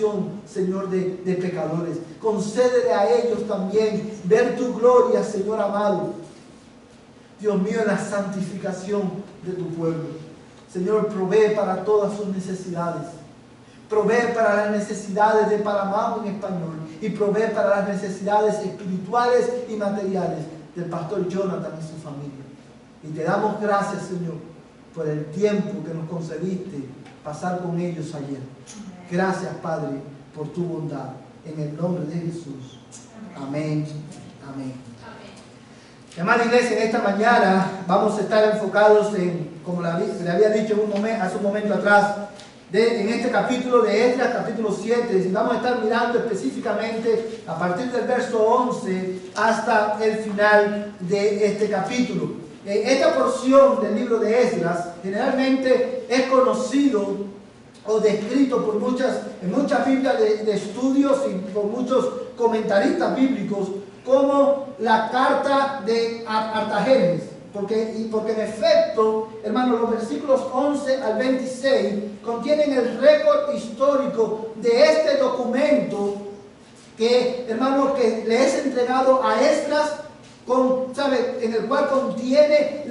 salvación, Señor, de pecadores. Concédele a ellos también ver tu gloria, Señor amado. Dios mío, en la santificación de tu pueblo. Señor, provee para todas sus necesidades. Provee para las necesidades de Paramount en español y provee para las necesidades espirituales y materiales del pastor Jonathan y su familia. Y te damos gracias, Señor, por el tiempo que nos concediste pasar con ellos ayer. Gracias, Padre, por tu bondad. En el nombre de Jesús. Amén. Amén. Amada iglesia, en esta mañana vamos a estar enfocados en, como le había dicho hace un momento atrás, en este capítulo de Esdras, capítulo 7, y vamos a estar mirando específicamente a partir del verso 11 hasta el final de este capítulo. Esta porción del libro de Esdras generalmente es conocido o descrito en muchas Biblias de estudios y por muchos comentaristas bíblicos como la carta de Artajerjes. Porque en efecto, hermanos, los versículos 11 al 26 contienen el récord histórico de este documento que, hermanos, que le es entregado a Esdras, en el cual contiene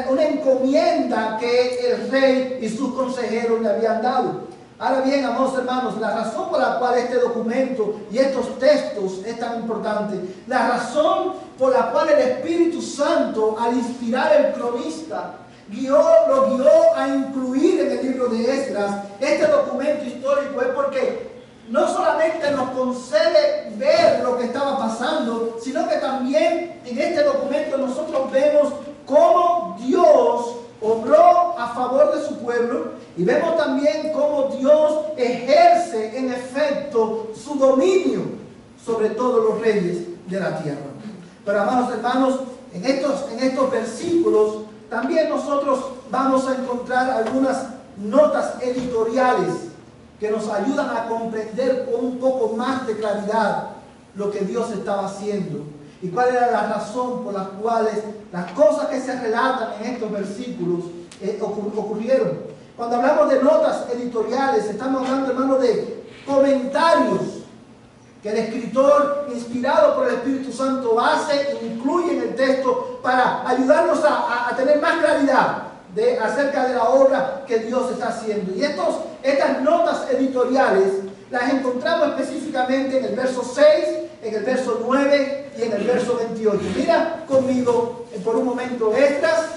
una encomienda que el rey y sus consejeros le habían dado. Ahora bien, amados hermanos, la razón por la cual este documento y estos textos es tan importante, la razón por la cual el Espíritu Santo, al inspirar el cronista, lo guió a incluir en el libro de Esdras este documento histórico, es porque no solamente nos concede ver lo que estaba pasando, sino que también en este documento nosotros vemos cómo Dios obró a favor de su pueblo y vemos también cómo Dios ejerce en efecto su dominio sobre todos los reyes de la tierra. Pero amados hermanos, en estos versículos también nosotros vamos a encontrar algunas notas editoriales que nos ayudan a comprender con un poco más de claridad lo que Dios estaba haciendo y cuál era la razón por la cual las cosas que se relatan en estos versículos ocurrieron. Cuando hablamos de notas editoriales, estamos hablando, hermano, de comentarios que el escritor, inspirado por el Espíritu Santo, hace e incluye en el texto para ayudarnos a tener más claridad acerca de la obra que Dios está haciendo. Y estas notas editoriales las encontramos específicamente en el verso 6, en el verso 9 y en el verso 28. Mira conmigo por un momento Esdras,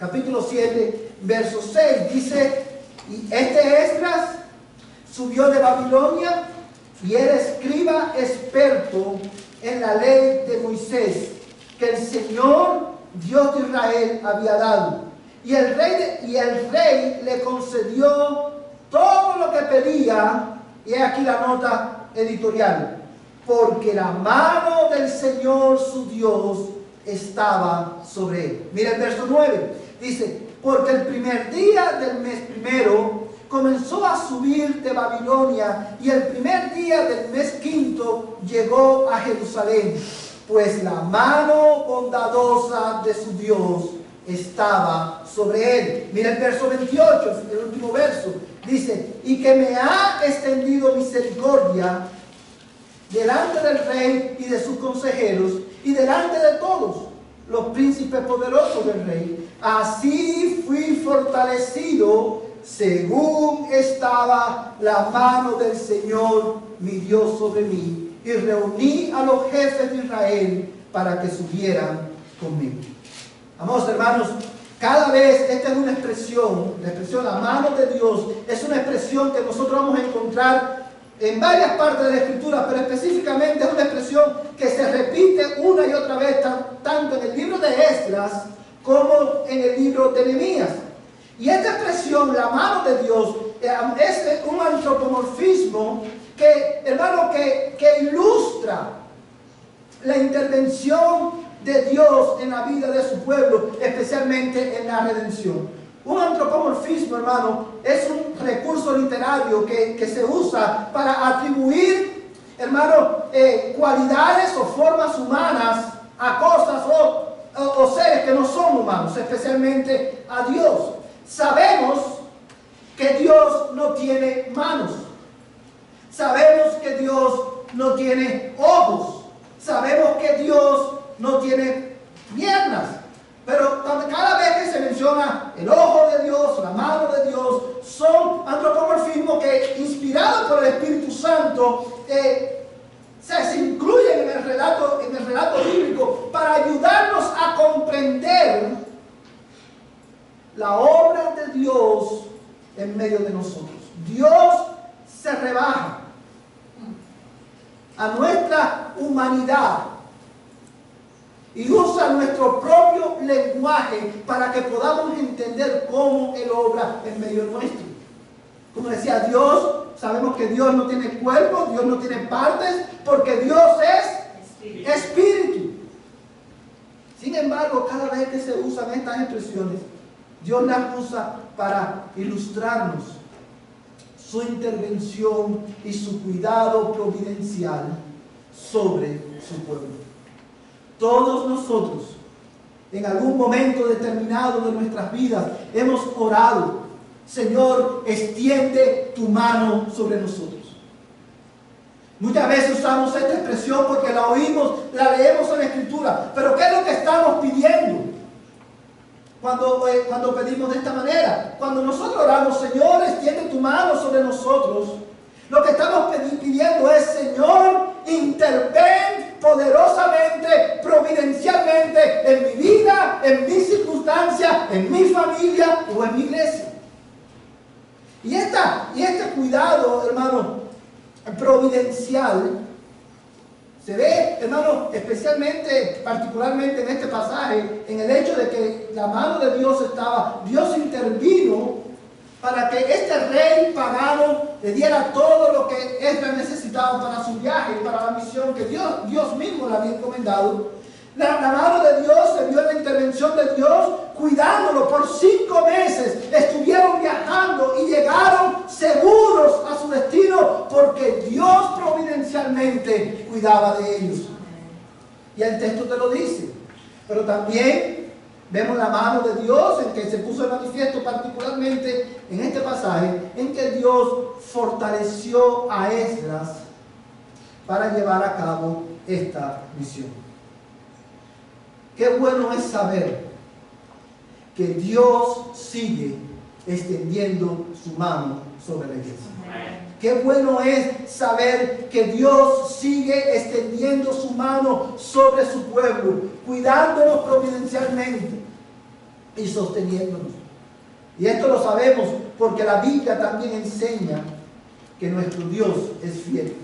capítulo 7, verso 6. Dice, y Esdras subió de Babilonia y era escriba experto en la ley de Moisés, que el Señor, Dios de Israel, había dado. Y el rey le concedió todo lo que pedía, y aquí la nota editorial, porque la mano del Señor su Dios estaba sobre él. Mira el verso 9, dice, porque el primer día del mes primero comenzó a subir de Babilonia, y el primer día del mes quinto llegó a Jerusalén, pues la mano bondadosa de su Dios estaba sobre él. Mira el verso 28, el último verso, dice, y que me ha extendido misericordia delante del rey y de sus consejeros y delante de todos los príncipes poderosos del rey. Así fui fortalecido según estaba la mano del Señor mi Dios sobre mí, y reuní a los jefes de Israel para que subieran conmigo. Amados hermanos, cada vez esta es una expresión, la expresión la mano de Dios es una expresión que nosotros vamos a encontrar en varias partes de la Escritura, pero específicamente es una expresión que se repite una y otra vez tanto en el libro de Esdras como en el libro de Nehemías. Y esta expresión, la mano de Dios, es un antropomorfismo que, hermano, que ilustra la intervención de Dios en la vida de su pueblo, especialmente en la redención. Un antropomorfismo, hermano, es un recurso literario que se usa para atribuir, hermano, cualidades o formas humanas a cosas o seres que no son humanos, especialmente a Dios. Sabemos que Dios no tiene manos. Dios no tiene ojos. Sabemos que Dios no tiene piernas. Pero cada vez que se menciona el ojo de Dios, la mano de Dios, son antropomorfismos que, inspirados por el Espíritu Santo, se incluyen en el relato bíblico para ayudarnos a comprender la obra de Dios en medio de nosotros. Dios se rebaja a nuestra humanidad y usa nuestro propio lenguaje para que podamos entender cómo Él obra en medio nuestro. Como decía Dios, sabemos que Dios no tiene cuerpo, Dios no tiene partes, porque Dios es espíritu. Sin embargo, cada vez que se usan estas expresiones, Dios las usa para ilustrarnos su intervención y su cuidado providencial sobre su pueblo. Todos nosotros, en algún momento determinado de nuestras vidas, hemos orado: Señor, extiende tu mano sobre nosotros. Muchas veces usamos esta expresión porque la oímos, la leemos en la Escritura. Pero ¿qué es lo que estamos pidiendo cuando pedimos de esta manera? Cuando nosotros oramos: Señor, extiende tu mano sobre nosotros, lo que estamos pidiendo es: Señor, interven poderosamente, providencialmente en mi vida, en mis circunstancias, en mi familia o en mi iglesia. Y este cuidado, hermano, providencial, se ve, hermano, especialmente, particularmente en este pasaje, en el hecho de que la mano de Dios Dios intervino para que este rey pagano le diera todo lo que Esdras necesitaba para su viaje, para la misión que Dios mismo le había encomendado. La mano de Dios se vio en la intervención de Dios, cuidándolo por 5 meses. Estuvieron viajando y llegaron seguros a su destino porque Dios providencialmente cuidaba de ellos. Y el texto te lo dice. Pero también vemos la mano de Dios en que se puso de manifiesto, particularmente en este pasaje, en que Dios fortaleció a Esdras para llevar a cabo esta misión. Qué bueno es saber que Dios sigue extendiendo su mano sobre la iglesia. Qué bueno es saber que Dios sigue extendiendo su mano sobre su pueblo, cuidándonos providencialmente y sosteniéndonos. Y esto lo sabemos porque la Biblia también enseña que nuestro Dios es fiel,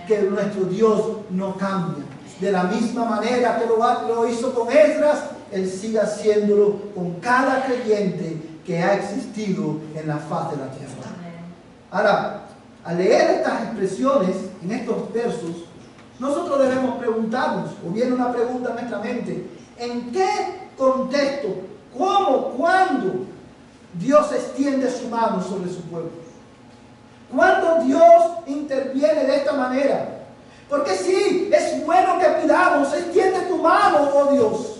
que nuestro Dios no cambia. De la misma manera que lo hizo con Esdras, Él sigue haciéndolo con cada creyente que ha existido en la faz de la tierra. Ahora, al leer estas expresiones en estos versos, nosotros debemos preguntarnos, o viene una pregunta a nuestra mente: ¿en qué contexto, cómo, cuándo Dios extiende su mano sobre su pueblo? ¿Cuándo Dios interviene de esta manera? Porque sí, es bueno que pidamos: extiende tu mano, oh Dios.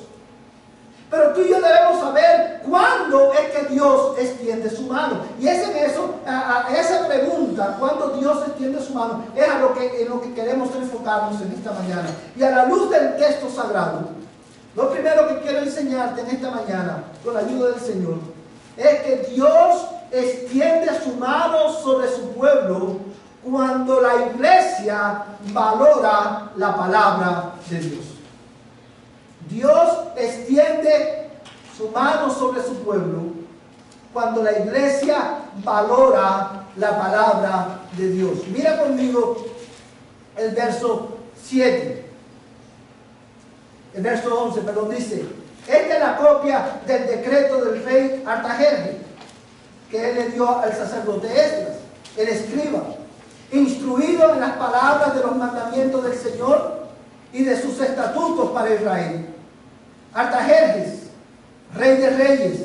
Pero tú y yo debemos saber cuándo es que Dios extiende su mano. Y es en eso, a esa pregunta, cuándo Dios extiende su mano, es en lo que queremos enfocarnos en esta mañana. Y a la luz del texto sagrado, lo primero que quiero enseñarte en esta mañana, con la ayuda del Señor, es que Dios extiende su mano sobre su pueblo cuando la iglesia valora la palabra de Dios. Dios extiende su mano sobre su pueblo cuando la iglesia valora la palabra de Dios. Mira conmigo el verso 7. El verso 11, perdón, dice: esta es la copia del decreto del rey Artajerjes que él le dio al sacerdote Esdras, el escriba, instruido en las palabras de los mandamientos del Señor y de sus estatutos para Israel. Artajerjes, rey de reyes,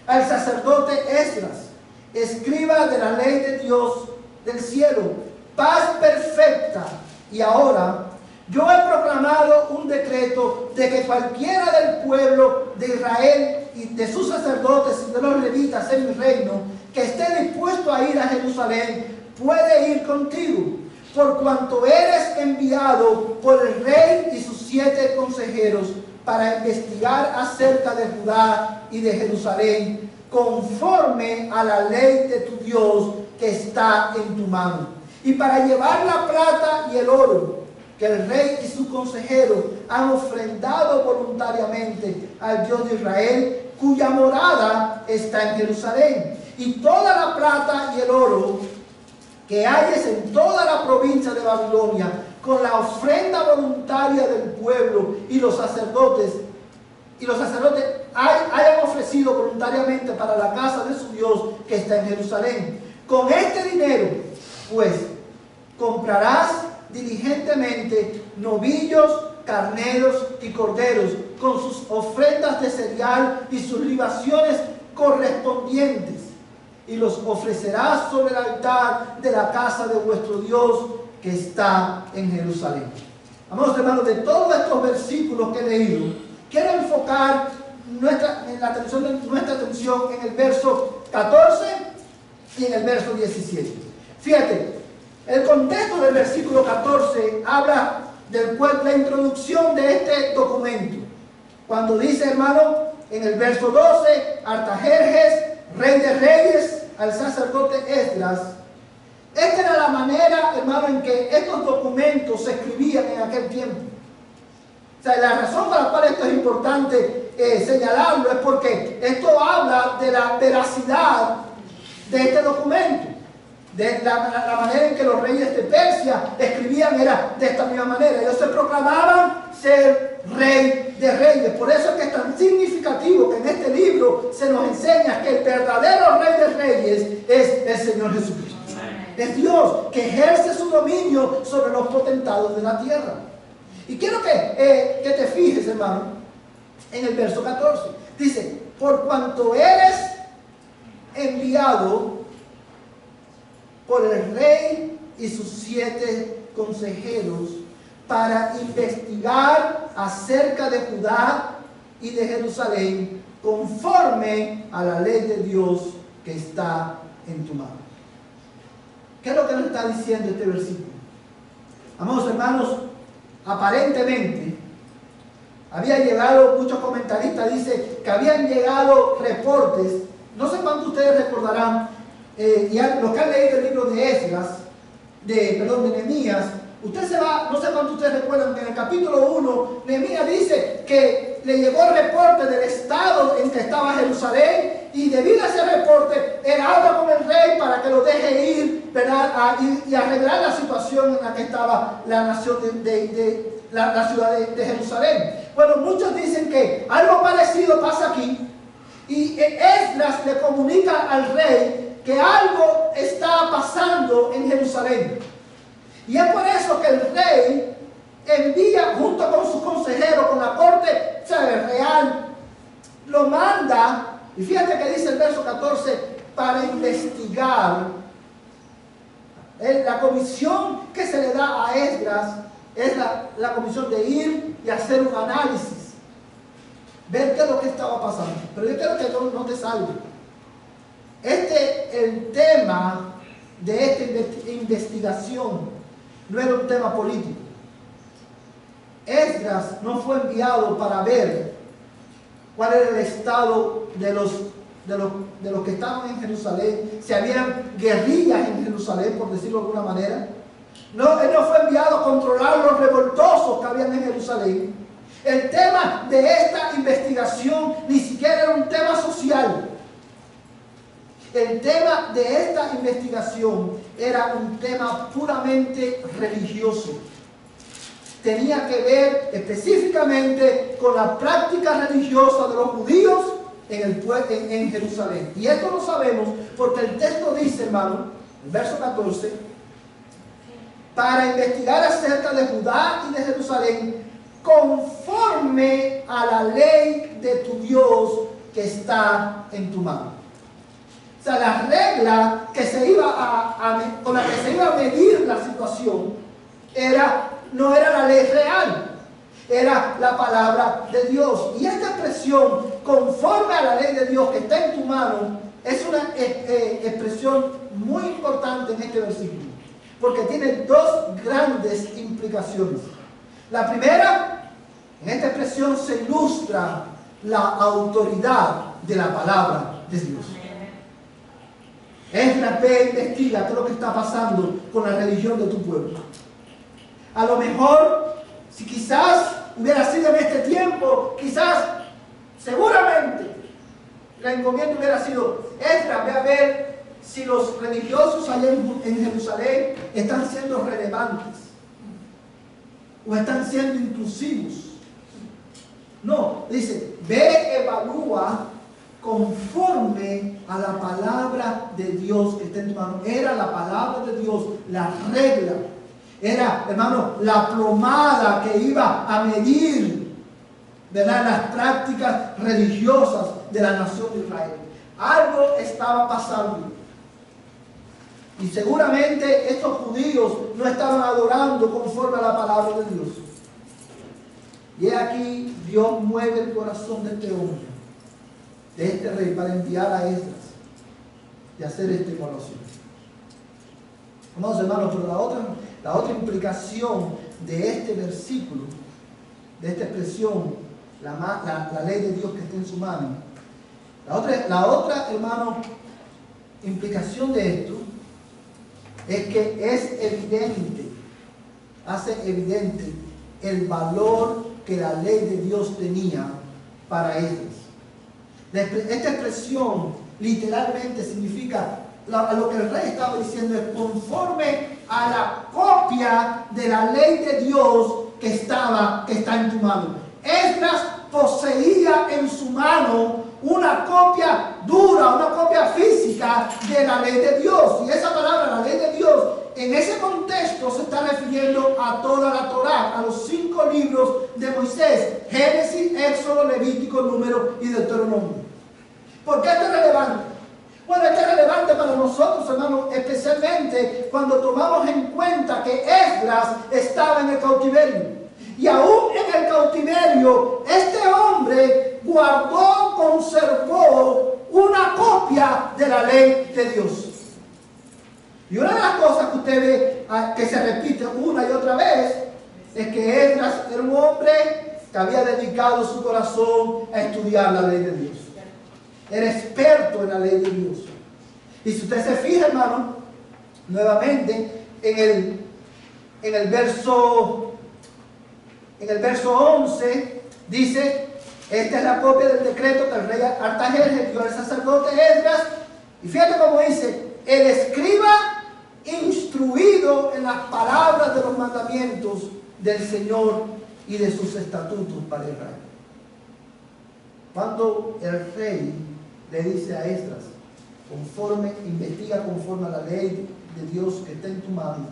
al sacerdote Esdras, escriba de la ley de Dios del cielo, paz perfecta. Y ahora yo he proclamado un decreto de que cualquiera del pueblo de Israel y de sus sacerdotes y de los levitas en mi reino que esté dispuesto a ir a Jerusalén puede ir contigo, por cuanto eres enviado por el rey y sus 7 consejeros para investigar acerca de Judá y de Jerusalén, conforme a la ley de tu Dios que está en tu mano, y para llevar la plata y el oro que el rey y sus consejeros han ofrendado voluntariamente al Dios de Israel, cuya morada está en Jerusalén, y toda la plata y el oro que hayes en toda la provincia de Babilonia, con la ofrenda voluntaria del pueblo y los sacerdotes hayan ofrecido voluntariamente para la casa de su Dios que está en Jerusalén. Con este dinero, pues, comprarás diligentemente novillos, carneros y corderos, con sus ofrendas de cereal y sus libaciones correspondientes, y los ofrecerás sobre el altar de la casa de vuestro Dios que está en Jerusalén. Amados hermanos, de todos estos versículos que he leído, quiero enfocar nuestra atención en el verso 14 y en el verso 17. Fíjate, el contexto del versículo 14 habla de la introducción de este documento. Cuando dice, hermano, en el verso 12, Artajerjes, rey de reyes, al sacerdote Esdras. Esta era la manera, hermano, en que estos documentos se escribían en aquel tiempo. O sea, la razón por la cual esto es importante señalarlo es porque esto habla de la veracidad de este documento. De la manera en que los reyes de Persia escribían era de esta misma manera. Ellos se proclamaban ser rey de reyes. Por eso es que es tan significativo que en este libro se nos enseña que el verdadero rey de reyes es el Señor Jesucristo. Es Dios que ejerce su dominio sobre los potentados de la tierra. Y quiero que te fijes, hermano, en el verso 14. Dice, por cuanto eres enviado por el rey y sus 7 consejeros para investigar acerca de Judá y de Jerusalén, conforme a la ley de Dios que está en tu mano. ¿Qué es lo que nos está diciendo este versículo? Amados hermanos, aparentemente había llegado, muchos comentaristas dicen que habían llegado reportes, no sé cuántos ustedes recordarán, y los que han leído el libro de Esdras, de Nehemías, usted se va, no sé cuántos ustedes recuerdan que en el capítulo 1, Nehemías dice que le llegó el reporte del estado en que estaba Jerusalén, y debido a ese reporte, él habla con el rey para que lo deje ir, ¿verdad? Y arreglar la situación en la que estaba la nación la ciudad de Jerusalén. Bueno, muchos dicen que algo parecido pasa aquí, y Esdras le comunica al rey que algo está pasando en Jerusalén. Y es por eso que el rey envía, junto con sus consejeros, con la corte real, lo manda, y fíjate que dice el verso 14, para investigar. La comisión que se le da a Esdras es la comisión de ir y hacer un análisis, ver qué es lo que estaba pasando. Pero yo quiero que no te salve. El tema de esta investigación no era un tema político. Esdras no fue enviado para ver cuál era el estado de los que estaban en Jerusalén, si habían guerrillas en Jerusalén, por decirlo de alguna manera. No, él no fue enviado a controlar los revoltosos que habían en Jerusalén. El tema de esta investigación ni siquiera era un tema social. El tema de esta investigación era un tema puramente religioso. Tenía que ver específicamente con la práctica religiosa de los judíos en Jerusalén. Y esto lo sabemos porque el texto dice, hermano, el verso 14, para investigar acerca de Judá y de Jerusalén, conforme a la ley de tu Dios que está en tu mano. O sea, la regla que se iba con la que se iba a medir la situación no era la ley real, era la palabra de Dios. Y esta expresión, conforme a la ley de Dios que está en tu mano, es una expresión muy importante en este versículo, porque tiene dos grandes implicaciones. La primera, en esta expresión se ilustra la autoridad de la palabra de Dios. Esdras ve, investiga todo lo que está pasando con la religión de tu pueblo. A lo mejor, si quizás hubiera sido en este tiempo, quizás, seguramente, la encomienda hubiera sido: Esdras, ve a ver si los religiosos allá en Jerusalén están siendo relevantes o están siendo inclusivos. No, dice, ve, evalúa conforme a la palabra de Dios que está en tu mano. Era la palabra de Dios, la regla. Era, hermano, la plomada que iba a medir, ¿verdad?, las prácticas religiosas de la nación de Israel. Algo estaba pasando. Y seguramente estos judíos no estaban adorando conforme a la palabra de Dios. Y aquí Dios mueve el corazón de este hombre, de este rey, para enviar a Esdras y hacer esta evaluación. Vamos, hermanos, pero la otra implicación de este versículo, de esta expresión, la ley de Dios que está en su mano, la otra, hermano, implicación de esto es que es evidente, hace evidente el valor que la ley de Dios tenía para ellos. Esta expresión literalmente significa, lo que el rey estaba diciendo es conforme a la copia de la ley de Dios que está en tu mano. Esdras poseía en su mano una copia dura, una copia física de la ley de Dios. Y esa palabra, la ley de Dios, en ese contexto se está refiriendo a toda la Torá, a los 5 libros de Moisés: Génesis, Éxodo, Levítico, Número y Deuteronomio. ¿Por qué esto es relevante? Bueno, esto es relevante para nosotros, hermanos, especialmente cuando tomamos en cuenta que Esdras estaba en el cautiverio. Y aún en el cautiverio, este hombre conservó una copia de la ley de Dios. Y una de las cosas que usted ve que se repite una y otra vez es que Esdras era un hombre que había dedicado su corazón a estudiar la ley de Dios. Era experto en la ley de Dios. Y si usted se fija, hermano, nuevamente en el verso 11 dice: esta es la copia del decreto que el rey Artajerjes dio al sacerdote Esdras. Y fíjate cómo dice: el escriba instruido en las palabras de los mandamientos del Señor y de sus estatutos para Israel. Cuando el rey le dice a Esdras: investiga conforme a la ley de Dios que está en tu mano.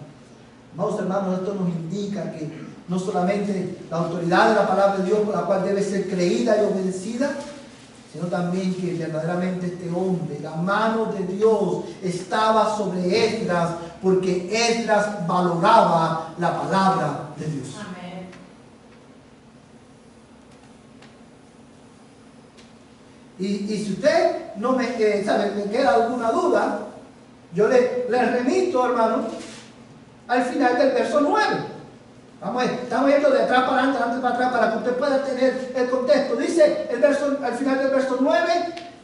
Amados hermanos, esto nos indica que no solamente la autoridad de la palabra de Dios, por la cual debe ser creída y obedecida, sino también que verdaderamente este hombre, la mano de Dios estaba sobre Esdras, porque Esdras valoraba la palabra de Dios. Amén. Y si usted no me queda alguna duda, yo le remito, hermano, al final del verso 9. Vamos a ver, estamos yendo de atrás para adelante, adelante para atrás, para que usted pueda tener el contexto. Dice al final del verso 9,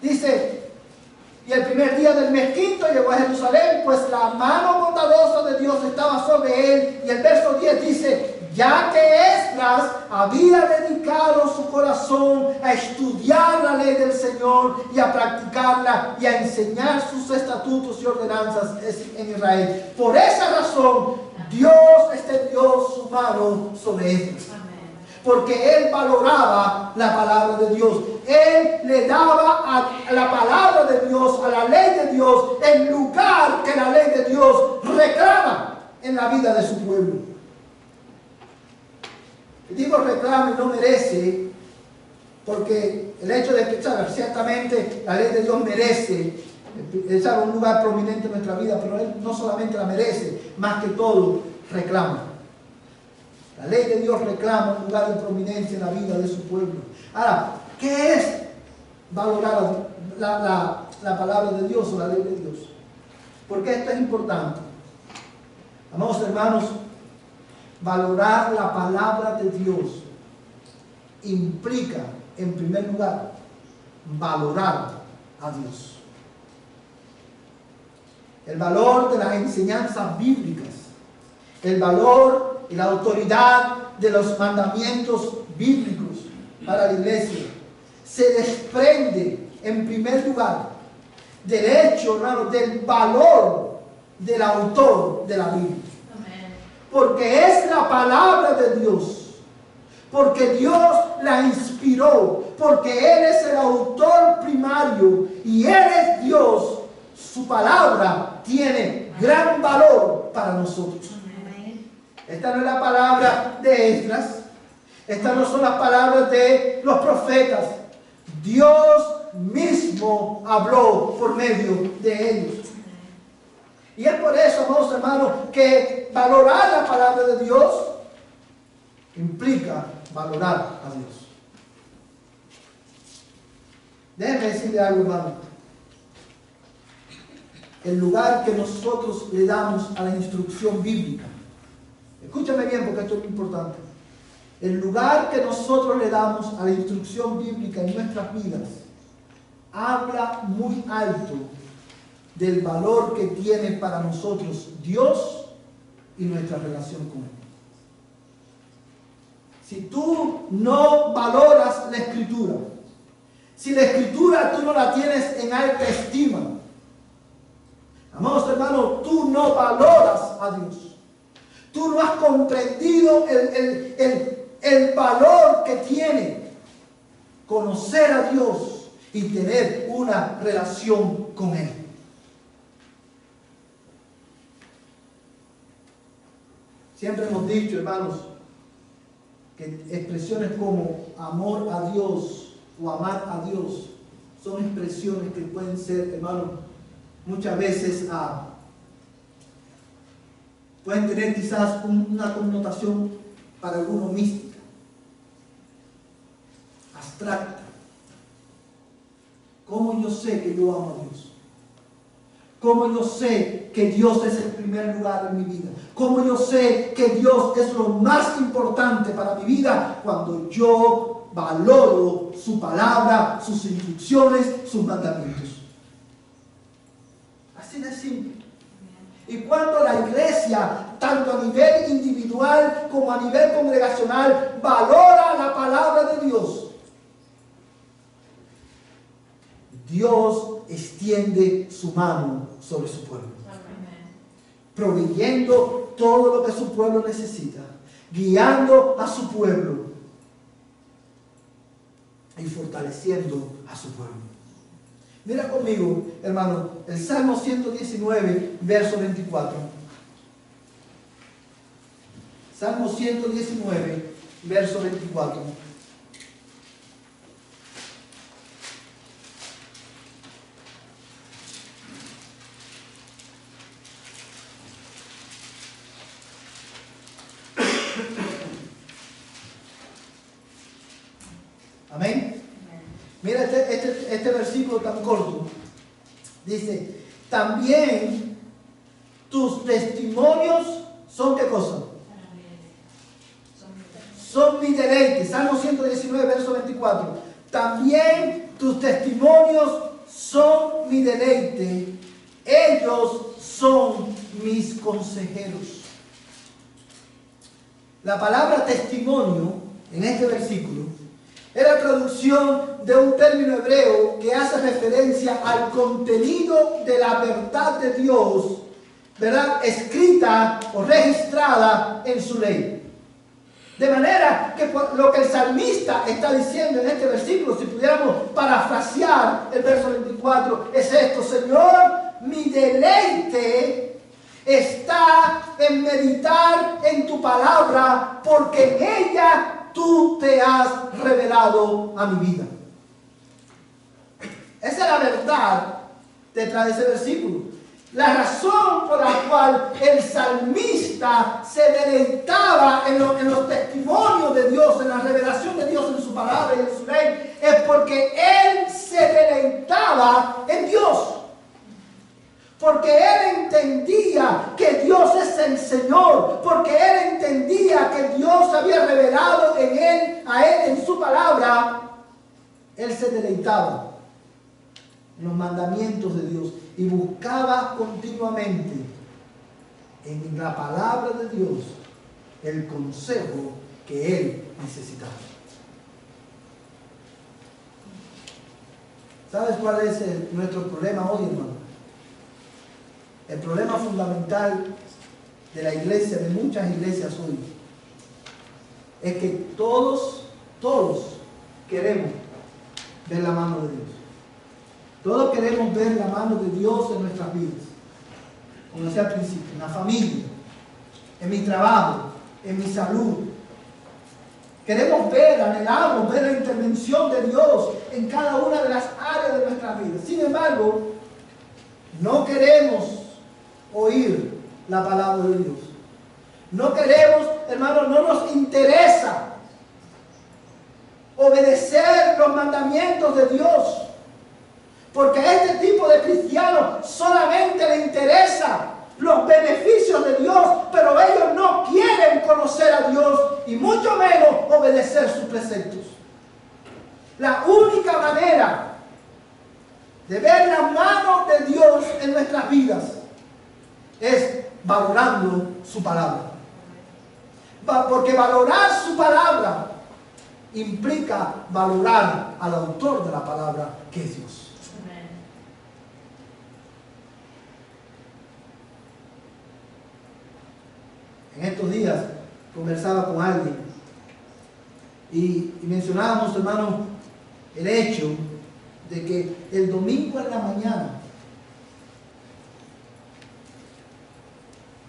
dice: y el primer día del mes quinto llegó a Jerusalén, pues la mano bondadosa de Dios estaba sobre él. Y el verso 10 dice: ya que Esdras había dedicado su corazón a estudiar la ley del Señor y a practicarla y a enseñar sus estatutos y ordenanzas en Israel. Por esa razón, Dios extendió su mano sobre Esdras. Porque él valoraba la palabra de Dios. Él le daba a la palabra de Dios, a la ley de Dios, el lugar que la ley de Dios reclama en la vida de su pueblo. Digo reclama y no merece, porque el hecho de que, ¿sabes?, ciertamente la ley de Dios merece, es un lugar prominente en nuestra vida, pero él no solamente la merece, más que todo reclama. La ley de Dios reclama un lugar de prominencia en la vida de su pueblo. Ahora, ¿qué es valorar la palabra de Dios o la ley de Dios? Porque esto es importante. Amados hermanos, Valorar la palabra de Dios implica, en primer lugar, valorar a Dios. El valor de las enseñanzas bíblicas, el valor y la autoridad de los mandamientos bíblicos para la iglesia se desprende, en primer lugar, del hecho, hermano, del valor del autor de la Biblia. Porque es la palabra de Dios, porque Dios la inspiró, porque Él es el autor primario y Él es Dios. Su palabra tiene gran valor para nosotros. Esta no es la palabra de Esdras, estas no son las palabras de los profetas. Dios mismo habló por medio de ellos. Y es por eso, amados hermanos, que valorar la palabra de Dios implica valorar a Dios. Déjenme decirle algo, hermano. El lugar que nosotros le damos a la instrucción bíblica, escúchame bien porque esto es muy importante. El lugar que nosotros le damos a la instrucción bíblica en nuestras vidas habla muy alto del valor que tiene para nosotros Dios y nuestra relación con Él. Si tú no valoras la Escritura, si la Escritura tú no la tienes en alta estima, amados hermanos, tú no valoras a Dios. Tú no has comprendido el valor que tiene conocer a Dios y tener una relación con Él. Siempre hemos dicho, hermanos, que expresiones como amor a Dios o amar a Dios son expresiones que pueden ser, hermanos, muchas veces pueden tener quizás una connotación para algunos mística, abstracta. ¿Cómo yo sé que yo amo a Dios? ¿Cómo yo sé que Dios es el primer lugar en mi vida? ¿Cómo yo sé que Dios es lo más importante para mi vida? Cuando yo valoro su palabra, sus instrucciones, sus mandamientos. Así de simple. Y cuando la iglesia, tanto a nivel individual como a nivel congregacional, valora la palabra de Dios, Dios extiende su mano sobre su pueblo, proveyendo todo lo que su pueblo necesita, guiando a su pueblo y fortaleciendo a su pueblo. Mira conmigo, hermano, el Salmo 119, verso 24. Salmo 119, verso 24. Amén. Mira este versículo tan corto. Dice, también tus testimonios son ¿qué cosa? Son mi deleite. Salmo 119, verso 24. También tus testimonios son mi deleite. Ellos son mis consejeros. La palabra testimonio en este versículo es la traducción de un término hebreo que hace referencia al contenido de la verdad de Dios, ¿verdad?, escrita o registrada en su ley. De manera que lo que el salmista está diciendo en este versículo, si pudiéramos parafrasear el verso 24, es esto: Señor, mi deleite está en meditar en tu palabra, porque en ella tú te has revelado a mi vida. Esa es la verdad detrás de ese versículo. La razón por la cual el salmista se deleitaba en los testimonios de Dios, en la revelación de Dios en su palabra y en su ley, es porque él se deleitaba en Dios. Porque él entendía que Dios es el Señor, porque él entendía medida que Dios había revelado a él en su palabra, él se deleitaba en los mandamientos de Dios y buscaba continuamente en la palabra de Dios el consejo que él necesitaba. ¿Sabes cuál es nuestro problema hoy, hermano? El problema fundamental de la iglesia, de muchas iglesias hoy, es que todos queremos ver la mano de Dios. Todos queremos ver la mano de Dios en nuestras vidas. Como decía al principio, en la familia, en mi trabajo, en mi salud. Queremos ver, anhelamos ver la intervención de Dios en cada una de las áreas de nuestras vidas. Sin embargo, no queremos oír la palabra de Dios. No queremos, hermanos, no nos interesa obedecer los mandamientos de Dios. Porque a este tipo de cristianos solamente le interesa los beneficios de Dios, pero ellos no quieren conocer a Dios y mucho menos obedecer sus preceptos. La única manera de ver la mano de Dios en nuestras vidas es valorando su palabra. Porque valorar su palabra implica valorar al autor de la palabra, que es Dios. En estos días conversaba con alguien y mencionábamos, hermano, el hecho de que el domingo en la mañana,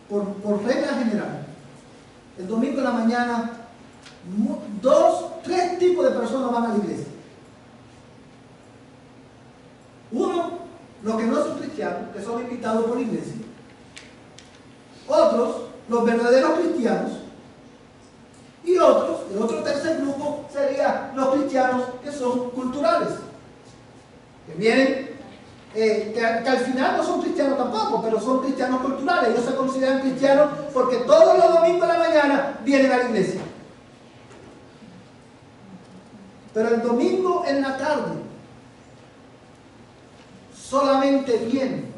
por regla general, el domingo en la mañana, 3 tipos de personas van a la iglesia. Uno, los que no son cristianos, que son invitados por la iglesia. Otros, los verdaderos cristianos. Y otros, el otro tercer grupo sería los cristianos que son culturales, que vienen, que al final no son cristianos tampoco, pero son cristianos culturales. Ellos se consideran cristianos porque todos los domingos de la mañana vienen a la iglesia. Pero el domingo en la tarde solamente vienen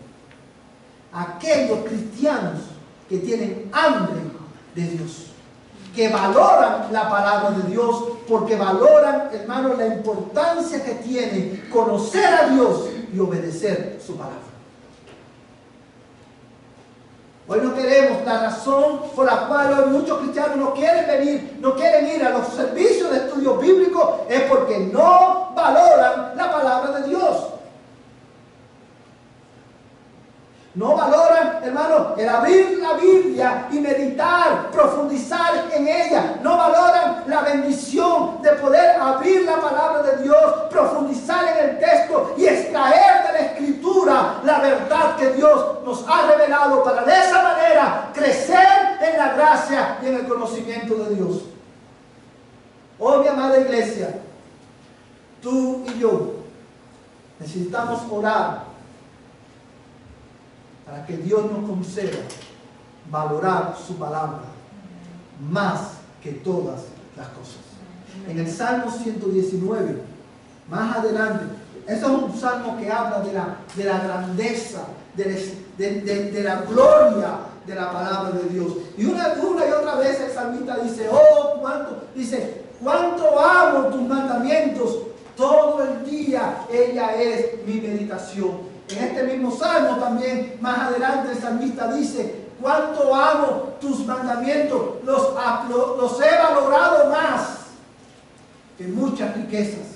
aquellos cristianos que tienen hambre de Dios, que valoran la palabra de Dios, porque valoran, hermanos, la importancia que tiene conocer a Dios y obedecer su palabra. Hoy no queremos, la razón por la cual hoy muchos cristianos no quieren ir a los servicios de estudio bíblico es porque no valoran la palabra de Dios. No valoran, hermano, el abrir la Biblia y meditar, profundizar en ella. No valoran la bendición de poder abrir la palabra de Dios, profundizar en el texto y extraer de la Escritura la verdad que Dios nos ha revelado para de esa manera crecer en la gracia y en el conocimiento de Dios. Oh, mi amada iglesia, tú y yo necesitamos orar para que Dios nos conceda valorar su palabra más que todas las cosas. En el Salmo 119, más adelante, ese es un salmo que habla de la grandeza, de la gloria de la palabra de Dios. Y una y otra vez el salmista dice, cuánto amo tus mandamientos, todo el día ella es mi meditación. En este mismo salmo también, más adelante, el salmista dice, cuánto amo tus mandamientos, los he valorado más que muchas riquezas.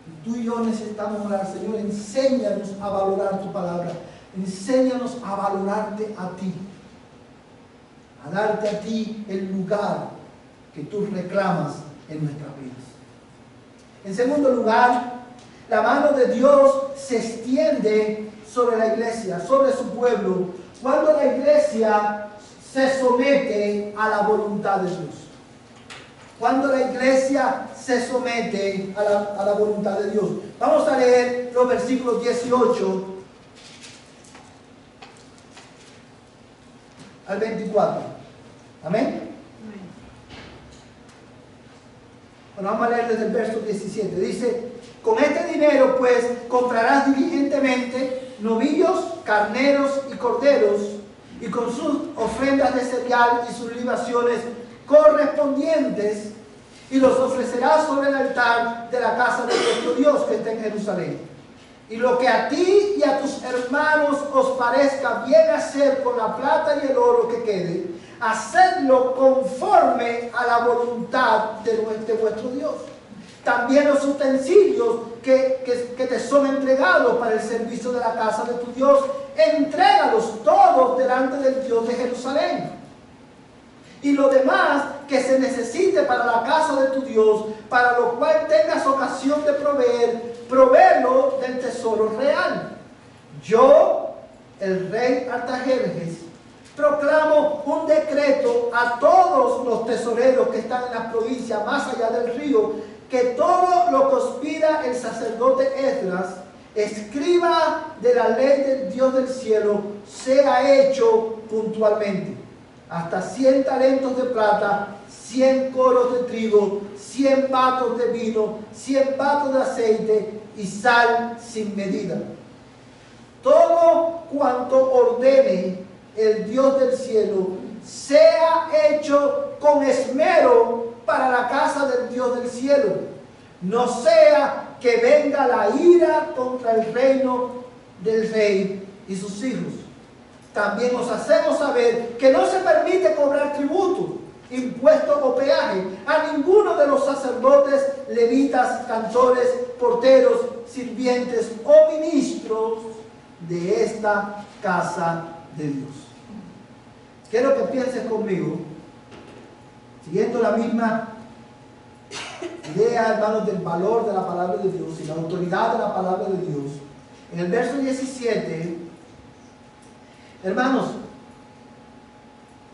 Y tú y yo necesitamos orar, Señor, enséñanos a valorar tu palabra, enséñanos a valorarte a ti, a darte a ti el lugar que tú reclamas en nuestras vidas. En segundo lugar, la mano de Dios se extiende sobre la iglesia, sobre su pueblo, cuando la iglesia se somete a la voluntad de Dios. Cuando la iglesia se somete a la voluntad de Dios. Vamos a leer los versículos 18 al 24. Amén. Bueno, vamos a leer desde el verso 17. Dice: con este dinero pues comprarás diligentemente novillos, carneros y corderos, y con sus ofrendas de cereal y sus libaciones correspondientes, y los ofrecerás sobre el altar de la casa de nuestro Dios que está en Jerusalén. Y lo que a ti y a tus hermanos os parezca bien hacer con la plata y el oro que quede, hacedlo conforme a la voluntad de vuestro Dios. También los utensilios que te son entregados para el servicio de la casa de tu Dios, entrégalos todos delante del Dios de Jerusalén. Y lo demás que se necesite para la casa de tu Dios, para lo cual tengas ocasión de proveerlo del tesoro real. Yo, el rey Artajerjes, proclamo un decreto a todos los tesoreros que están en las provincias más allá del río, que todo lo que os pida el sacerdote Esdras, escriba de la ley del Dios del cielo, sea hecho puntualmente. Hasta 100 talentos de plata, 100 coros de trigo, 100 batos de vino, 100 batos de aceite y sal sin medida. Todo cuanto ordene el Dios del cielo sea hecho con esmero para la casa del Dios del cielo. No sea que venga la ira contra el reino del rey y sus hijos. También os hacemos saber que no se permite cobrar tributo, impuesto o peaje a ninguno de los sacerdotes, levitas, cantores, porteros, sirvientes o ministros de esta casa de Dios. Quiero que pienses conmigo, siguiendo la misma idea, hermanos, del valor de la palabra de Dios y la autoridad de la palabra de Dios. En el verso 17, hermanos,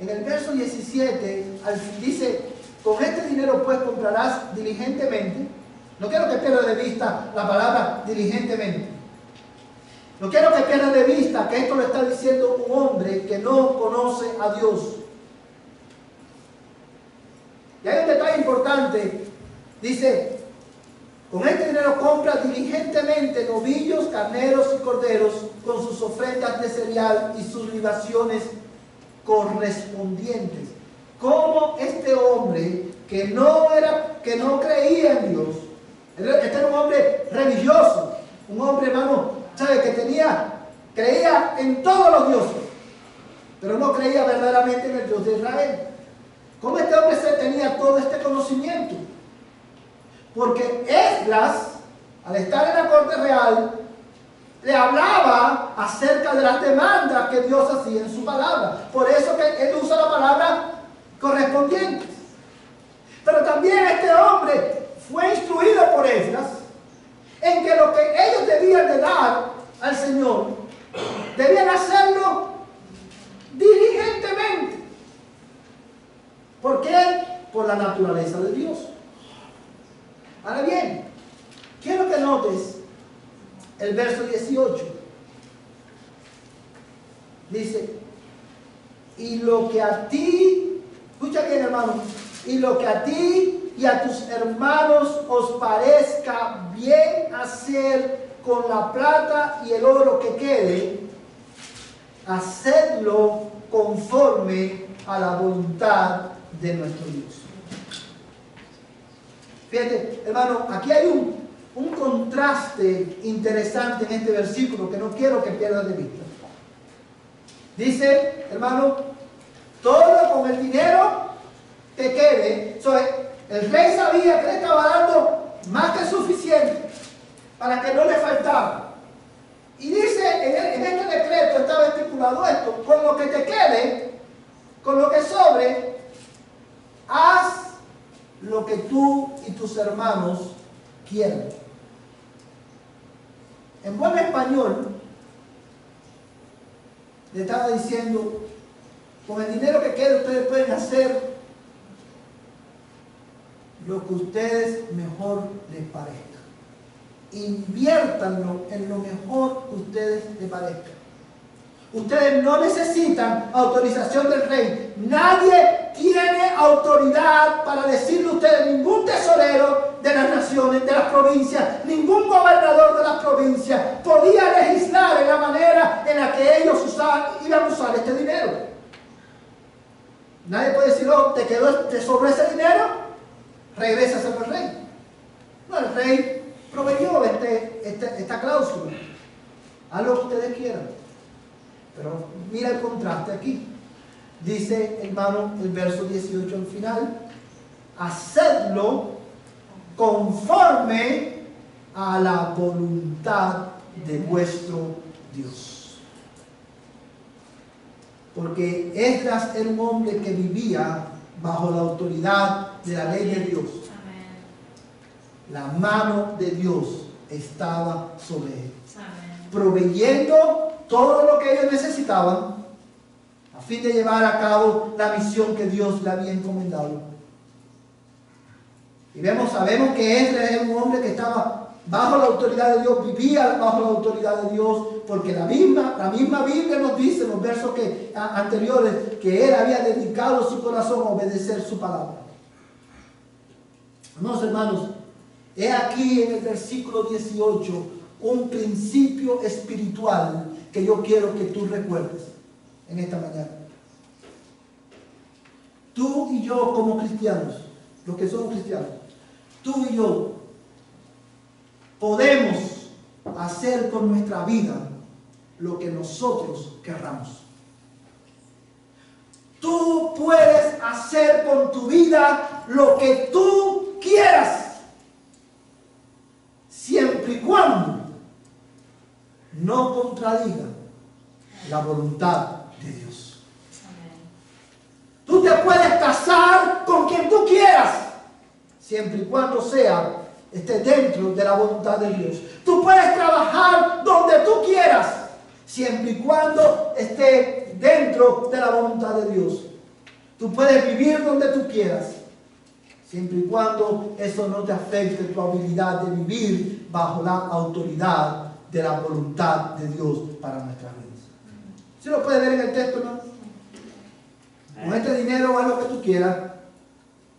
en el verso 17 dice: con este dinero pues comprarás diligentemente. No quiero que pierdas de vista la palabra diligentemente. No quiero que pierdas de vista que esto lo está diciendo un hombre que no conoce a Dios. Y hay un detalle importante. Dice: con este dinero compra diligentemente novillos, carneros y corderos, con sus ofrendas de cereal y sus libaciones correspondientes. Como este hombre que no creía en Dios, este era un hombre religioso, un hombre, hermano, ¿sabe? Que creía en todos los dioses, pero no creía verdaderamente en el Dios de Israel. ¿Cómo este hombre tenía todo este conocimiento? Porque Esdras, al estar en la corte real, le hablaba acerca de las demandas que Dios hacía en su palabra. Por eso que él usa la palabra correspondientes. Pero también este hombre fue instruido por Esdras en que lo que ellos debían de dar al Señor, debían hacerlo diligentemente. ¿Por qué? Por la naturaleza de Dios. Ahora bien, quiero que notes el verso 18. Dice: y lo que a ti, escucha bien, hermano, y lo que a ti y a tus hermanos os parezca bien hacer con la plata y el oro que quede, hacedlo conforme a la voluntad de nuestro Dios. Fíjate, hermano, aquí hay un contraste interesante en este versículo que no quiero que pierdas de vista. Dice, hermano, todo con el dinero que quede. El rey sabía que le estaba dando más que suficiente para que no le faltara. Y dice, en este decreto estaba estipulado esto: con lo que te quede, con lo que sobre, haz lo que tú y tus hermanos quieran. En buen español, le estaba diciendo: con el dinero que quede ustedes pueden hacer lo que a ustedes mejor les parezca. Inviértanlo en lo mejor que a ustedes les parezca. Ustedes no necesitan autorización del rey. Nadie tiene autoridad para decirle a ustedes, ningún tesorero de las naciones, de las provincias, ningún gobernador de las provincias podía legislar en la manera en la que ellos iban a usar este dinero. Nadie puede decir, oh, te sobró ese dinero, regrésaselo al rey. No, el rey proveyó esta cláusula. Haz lo que ustedes quieran. Pero mira el contraste aquí. Dice, hermano, el verso 18 al final: hacedlo conforme a la voluntad de vuestro Dios. Porque Esdras era un hombre que vivía bajo la autoridad de la ley de Dios. La mano de Dios estaba sobre él, proveyendo todo lo que ellos necesitaban a fin de llevar a cabo la misión que Dios le había encomendado. Y sabemos que Esdras era un hombre que estaba bajo la autoridad de Dios, vivía bajo la autoridad de Dios, porque la misma Biblia nos dice en los versos anteriores que él había dedicado su corazón a obedecer su palabra. Hermanos, he aquí en el versículo 18 un principio espiritual que yo quiero que tú recuerdes en esta mañana. Tú y yo como cristianos, los que somos cristianos, tú y yo podemos hacer con nuestra vida lo que nosotros querramos. Tú puedes hacer con tu vida lo que tú quieras, siempre y cuando no contradiga la voluntad de Dios. Tú te puedes casar con quien tú quieras, siempre y cuando esté dentro de la voluntad de Dios. Tú puedes trabajar donde tú quieras, siempre y cuando esté dentro de la voluntad de Dios. Tú puedes vivir donde tú quieras, siempre y cuando eso no te afecte tu habilidad de vivir bajo la autoridad de la voluntad de Dios para nuestras vidas. ¿Sí lo puedes ver en el texto, no? Con este dinero haz lo que tú quieras,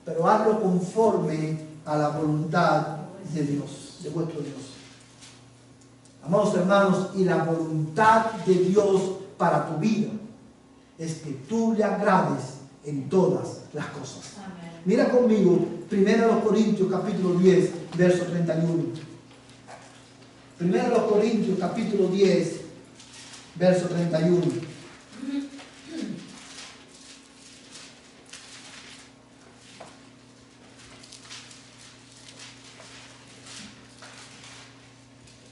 pero hazlo conforme a la voluntad de Dios, de vuestro Dios. Amados hermanos, y la voluntad de Dios para tu vida es que tú le agrades en todas las cosas. Amén. Mira conmigo 1 Corintios capítulo 10, verso 31. 1 Corintios capítulo 10, verso 31.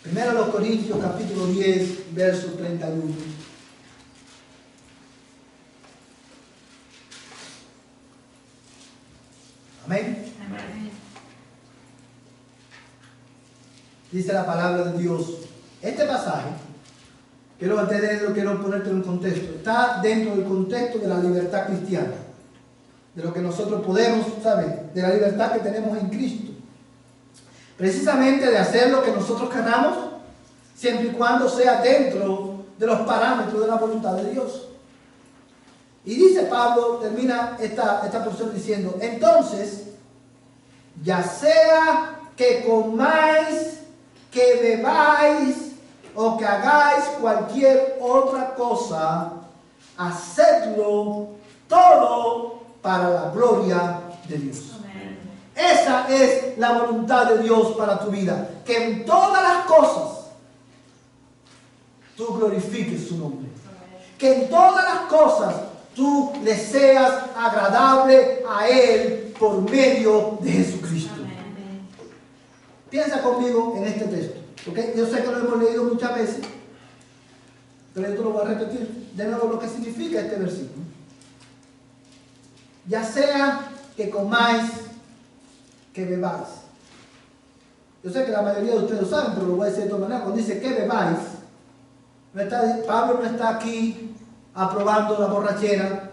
Primero los Corintios capítulo 10, verso 31. Amén. Amén. Dice la palabra de Dios. Este pasaje, quiero ponerte en un contexto. Está dentro del contexto de la libertad cristiana. De lo que nosotros podemos, ¿sabes? De la libertad que tenemos en Cristo. Precisamente de hacer lo que nosotros queramos, siempre y cuando sea dentro de los parámetros de la voluntad de Dios. Y dice Pablo, termina esta porción diciendo: entonces, ya sea que comáis, que bebáis o que hagáis cualquier otra cosa, hacedlo todo para la gloria de Dios. Esa es la voluntad de Dios para tu vida. Que en todas las cosas tú glorifiques su nombre. Que en todas las cosas tú le seas agradable a Él por medio de Jesucristo. Piensa conmigo en este texto. ¿Okay? Yo sé que lo hemos leído muchas veces, pero yo te lo voy a repetir de nuevo lo que significa este versículo. Ya sea que comáis, que bebáis. Yo sé que la mayoría de ustedes lo saben, pero lo voy a decir de otra manera. Cuando dice que bebáis, Pablo no está aquí aprobando la borrachera.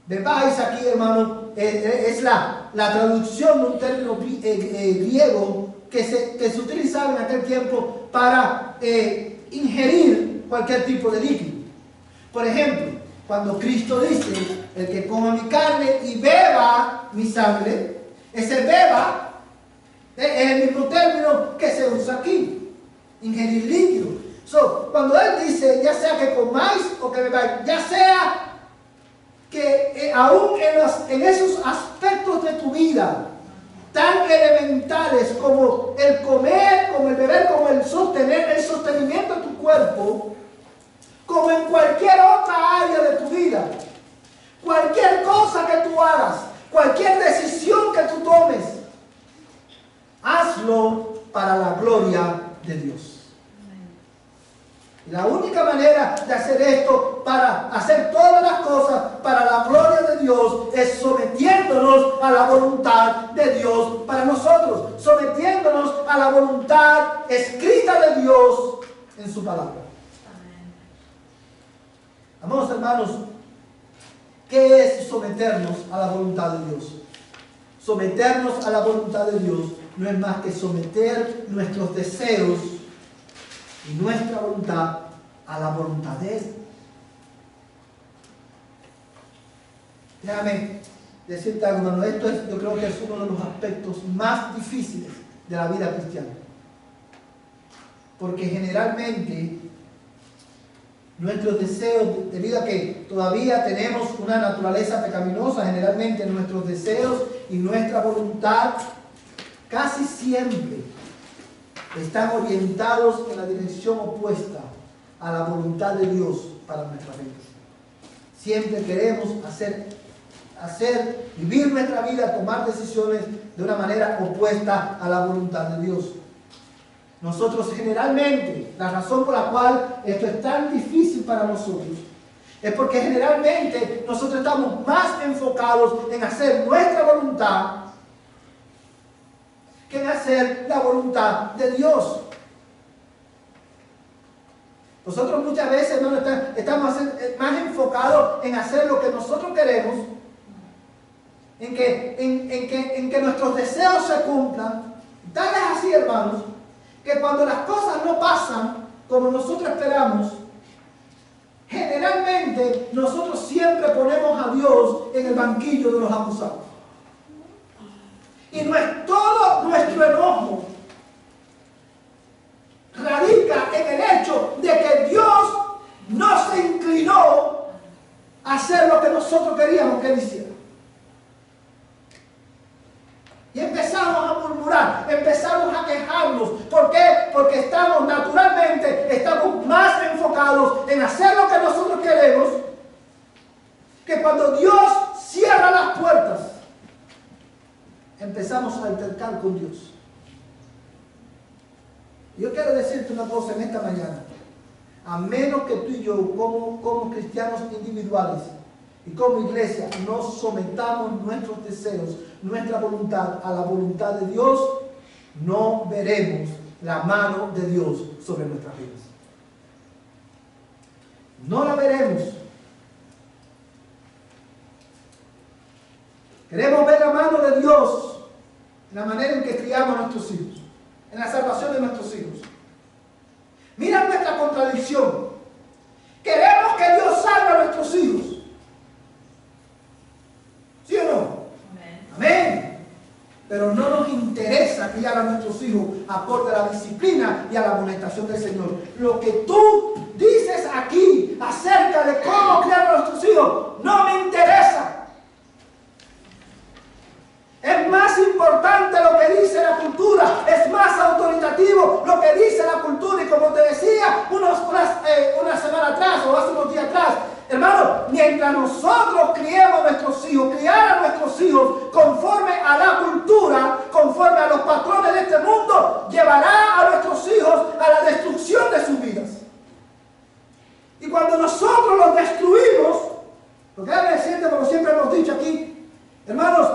Bebáis aquí, hermano, es la traducción de un término griego que se utilizaba en aquel tiempo para ingerir cualquier tipo de líquido. Por ejemplo, cuando Cristo dice, el que coma mi carne y beba mi sangre, ese beba es el mismo término que se usa aquí, ingerir líquido. Cuando Él dice, ya sea que comáis o que bebáis, ya sea que aún en esos aspectos de tu vida, tan elementales como el comer, como el beber, como el sostenimiento de tu cuerpo, como en cualquier otra área de tu vida, cualquier cosa que tú hagas, cualquier decisión que tú tomes, hazlo para la gloria de Dios. Y la única manera de hacer esto, para hacer todas las cosas para la gloria de Dios, es sometiéndonos a la voluntad de Dios para nosotros, sometiéndonos a la voluntad escrita de Dios en su palabra. Amados hermanos, ¿qué es someternos a la voluntad de Dios? Someternos a la voluntad de Dios no es más que someter nuestros deseos y nuestra voluntad a la voluntad de Él. Déjame decirte algo, hermano. Esto yo creo que es uno de los aspectos más difíciles de la vida cristiana. Porque generalmente nuestros deseos, debido a que todavía tenemos una naturaleza pecaminosa, generalmente nuestros deseos y nuestra voluntad casi siempre están orientados en la dirección opuesta a la voluntad de Dios para nuestras vidas. Siempre queremos vivir nuestra vida, tomar decisiones de una manera opuesta a la voluntad de Dios. Nosotros generalmente, la razón por la cual esto es tan difícil para nosotros, es porque generalmente nosotros estamos más enfocados en hacer nuestra voluntad que en hacer la voluntad de Dios. Nosotros muchas veces estamos más enfocados en hacer lo que nosotros queremos, en que nuestros deseos se cumplan. Tal es así, hermanos, que cuando las cosas no pasan como nosotros esperamos, generalmente nosotros siempre ponemos a Dios en el banquillo de los acusados. Y no es todo nuestro enojo radica en el hecho de que Dios no se inclinó a hacer lo que nosotros queríamos que Él hiciera. Y empezamos a murmurar, empezamos a quejarnos. ¿Por qué? Porque estamos más enfocados en hacer lo que nosotros queremos, que cuando Dios cierra las puertas, empezamos a altercar con Dios. Yo quiero decirte una cosa en esta mañana. A menos que tú y yo, como cristianos individuales y como iglesia, nos sometamos nuestros deseos, nuestra voluntad a la voluntad de Dios, no veremos la mano de Dios sobre nuestras vidas. No la veremos. Queremos ver la mano de Dios en la manera en que criamos a nuestros hijos, en la salvación de nuestros hijos. Mira nuestra contradicción. Queremos que Dios salve a nuestros hijos. ¿Sí o no? Amén. Amén. Pero no nos interesa criar a nuestros hijos acorde a la disciplina y a la amonestación del Señor. Lo que tú dices aquí acerca de cómo criar a nuestros hijos no me interesa. Es más importante lo que dice la cultura, es más autoritativo lo que dice la cultura. Y como te decía una semana atrás o hace unos días atrás, hermano, mientras nosotros criemos a nuestros hijos, criar a nuestros hijos conforme a la cultura, conforme a los patrones de este mundo, llevará a nuestros hijos a la destrucción de sus vidas. Y cuando nosotros los destruimos, lo que debe decirte, como siempre hemos dicho aquí, hermanos,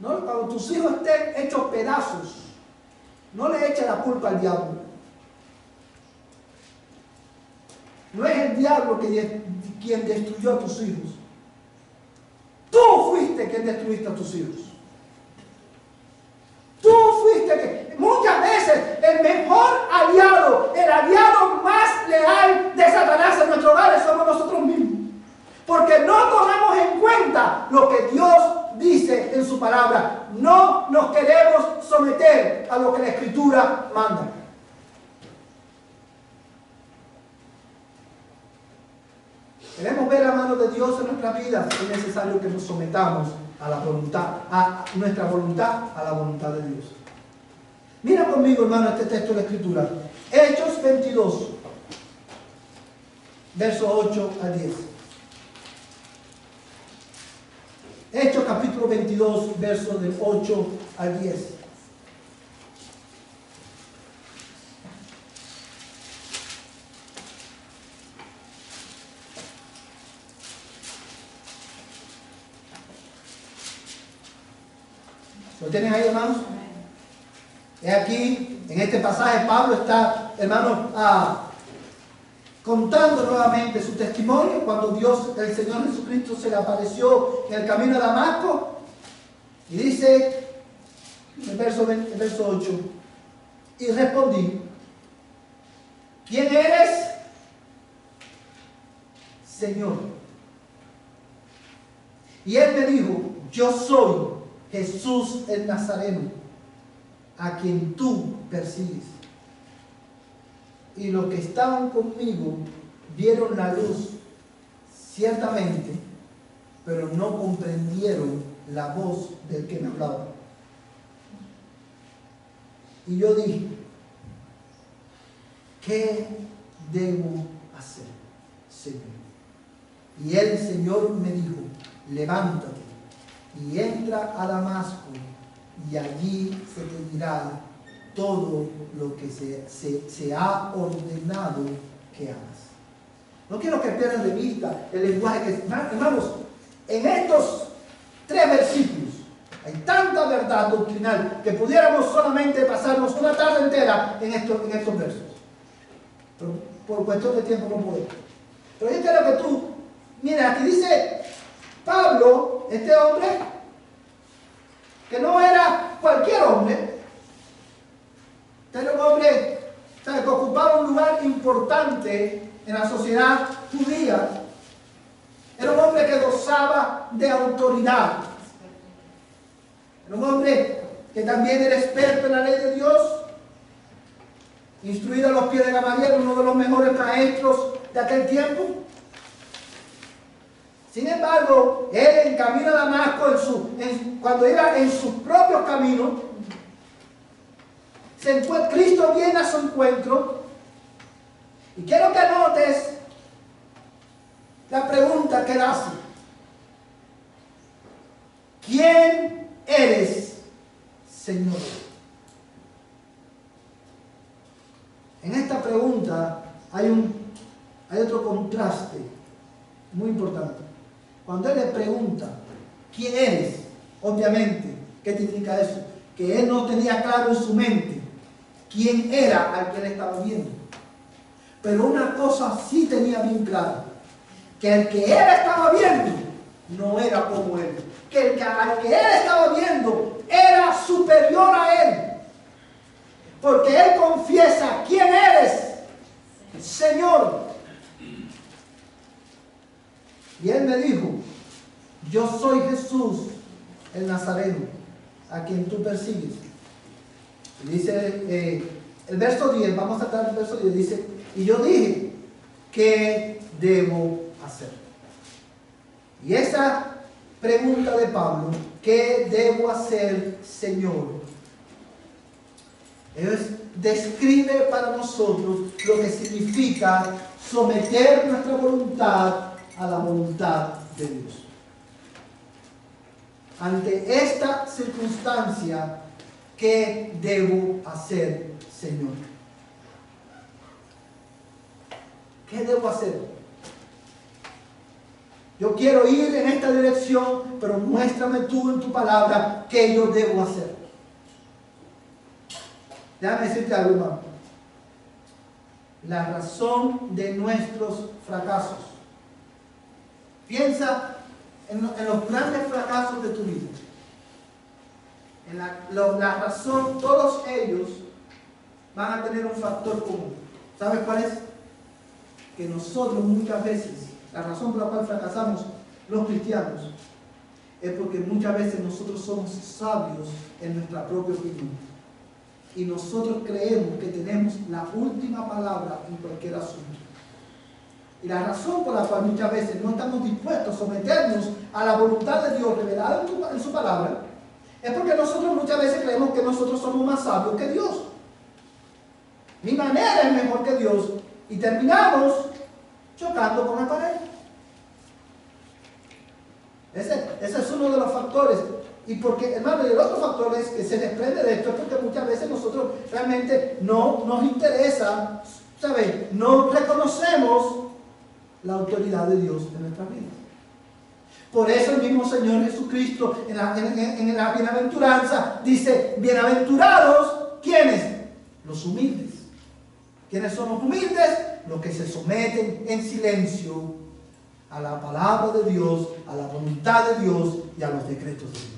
¿no? Cuando tus hijos estén hechos pedazos, no le eches la culpa al diablo. No es el diablo quien destruyó a tus hijos. Tú fuiste quien destruiste a tus hijos. Tú fuiste que muchas veces el mejor aliado, el aliado más leal queremos ver la mano de Dios en nuestras vidas, es necesario que nos sometamos a la voluntad, a nuestra voluntad, a la voluntad de Dios. Mira conmigo, hermano, este texto de la Escritura. Hechos 22, versos 8 al 10. Hechos capítulo 22, versos del 8 al 10. ¿Lo tienen ahí, hermanos? Es aquí, en este pasaje, Pablo está, hermanos, contando nuevamente su testimonio cuando Dios, el Señor Jesucristo, se le apareció en el camino a Damasco. Y dice, en el verso 8, y respondí, ¿quién eres, Señor? Y él me dijo, yo soy Jesús el Nazareno, a quien tú persigues. Y los que estaban conmigo vieron la luz, ciertamente, pero no comprendieron la voz del que me hablaba. Y yo dije, ¿qué debo hacer, Señor? Y el Señor me dijo, levántate y entra a Damasco, y allí se te dirá todo lo que se ha ordenado que hagas. No quiero que pierdan de vista el lenguaje que... Hermanos, en estos 3 versículos hay tanta verdad doctrinal que pudiéramos solamente pasarnos una tarde entera en estos versos. Pero por cuestión de tiempo no podemos. Pero yo quiero que tú... Mira, aquí dice Pablo, este hombre, que no era cualquier hombre, era un hombre, ¿sabes?, que ocupaba un lugar importante en la sociedad judía. Era un hombre que gozaba de autoridad. Era un hombre que también era experto en la ley de Dios, instruido a los pies de Gamaliel, uno de los mejores maestros de aquel tiempo. Sin embargo, él en camino a Damasco, cuando iba en sus propios caminos, Cristo viene a su encuentro. Y quiero que notes la pregunta que él hace. ¿Quién eres, Señor? En esta pregunta hay otro contraste muy importante. Cuando él le pregunta, ¿quién eres? Obviamente, ¿qué significa eso? Que él no tenía claro en su mente quién era al que él estaba viendo. Pero una cosa sí tenía bien clara, que el que él estaba viendo no era como él. Que al que él estaba viendo era superior a él. Porque él confiesa, ¿quién eres, Señor? Y él me dijo, yo soy Jesús el Nazareno, a quien tú persigues. Y dice el verso 10, vamos a tratar el verso 10, dice, y yo dije, ¿qué debo hacer? Y esa pregunta de Pablo, ¿qué debo hacer, Señor? Describe para nosotros lo que significa someter nuestra voluntad a la voluntad de Dios. Ante esta circunstancia, ¿qué debo hacer, Señor? ¿Qué debo hacer? Yo quiero ir en esta dirección, pero muéstrame tú en tu palabra qué yo debo hacer. Déjame decirte algo, hermano. La razón de nuestros fracasos. Piensa en los grandes fracasos de tu vida. En la razón, todos ellos van a tener un factor común. ¿Sabes cuál es? Que nosotros muchas veces, la razón por la cual fracasamos los cristianos, es porque muchas veces nosotros somos sabios en nuestra propia opinión. Y nosotros creemos que tenemos la última palabra en cualquier asunto. Y la razón por la cual muchas veces no estamos dispuestos a someternos a la voluntad de Dios revelada en su palabra, es porque nosotros muchas veces creemos que nosotros somos más sabios que Dios. Mi manera es mejor que Dios y terminamos chocando con la pared. Ese es uno de los factores. Y porque, hermano, y el otro factor es que se desprende de esto es porque muchas veces nosotros realmente no nos interesa, ¿sabes? No reconocemos la autoridad de Dios en nuestras vidas. Por eso el mismo Señor Jesucristo en la bienaventuranza dice, bienaventurados, ¿quiénes? Los humildes. ¿Quiénes son los humildes? Los que se someten en silencio a la palabra de Dios, a la voluntad de Dios y a los decretos de Dios.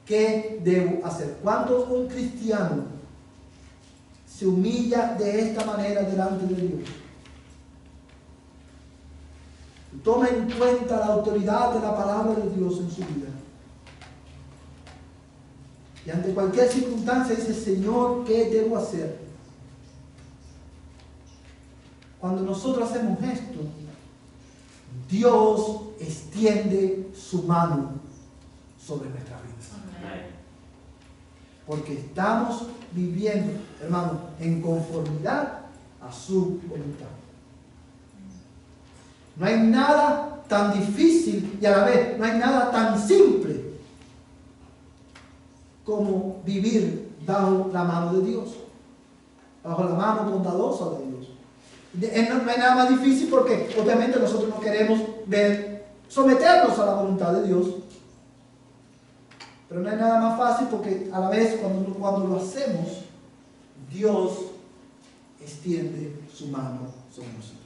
¿Qué debo hacer? Cuando un cristiano se humilla de esta manera delante de Dios, toma en cuenta la autoridad de la palabra de Dios en su vida, y ante cualquier circunstancia dice, Señor, ¿qué debo hacer? Cuando nosotros hacemos esto, Dios extiende su mano sobre nuestras vidas. Porque estamos viviendo, hermano, en conformidad a su voluntad. No hay nada tan difícil y a la vez no hay nada tan simple como vivir bajo la mano de Dios, bajo la mano bondadosa de Dios. No hay nada más difícil porque obviamente nosotros no queremos someternos a la voluntad de Dios. Pero no hay nada más fácil porque a la vez cuando lo hacemos, Dios extiende su mano sobre nosotros.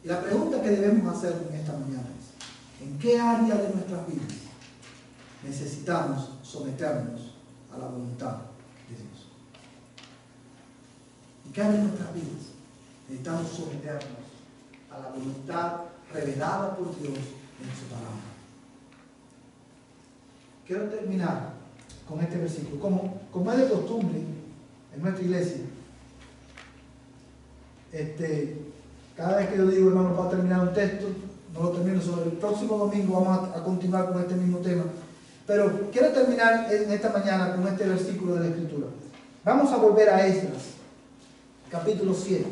Y la pregunta que debemos hacer en esta mañana es, ¿en qué área de nuestras vidas necesitamos someternos a la voluntad de Dios? ¿En qué área de nuestras vidas necesitamos someternos a la voluntad revelada por Dios en su palabra? Quiero terminar con este versículo. Como es de costumbre en nuestra iglesia, cada vez que yo digo, hermano, para terminar un texto, no lo termino, sobre el próximo domingo vamos a continuar con este mismo tema. Pero quiero terminar en esta mañana con este versículo de la Escritura. Vamos a volver a Esdras, capítulo 7.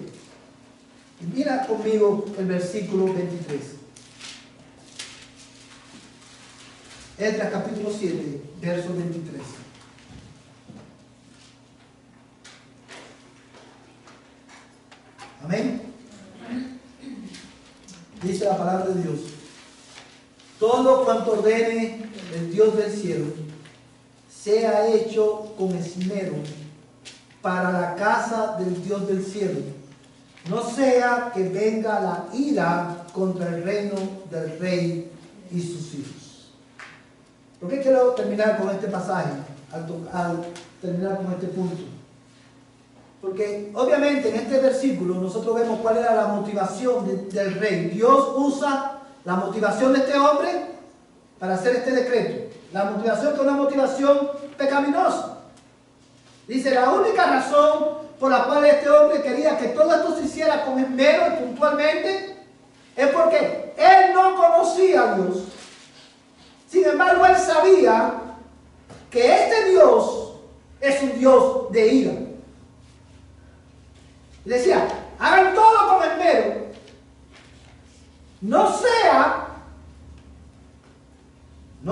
Y mira conmigo el versículo 23. Esdras capítulo 7, verso 23. Amén. Dice la palabra de Dios: todo cuanto ordene el Dios del cielo sea hecho con esmero para la casa del Dios del cielo, no sea que venga la ira contra el reino del rey y sus hijos. ¿Por qué quiero terminar con este pasaje? Al terminar con este punto. Porque obviamente en este versículo nosotros vemos cuál era la motivación del rey. Dios usa la motivación de este hombre para hacer este decreto. La motivación que es una motivación pecaminosa. Dice, la única razón por la cual este hombre quería que todo esto se hiciera con esmero y puntualmente es porque él no conocía a Dios. Sin embargo, él sabía que este Dios es un Dios de ira. Y decía, hagan todo con esmero. No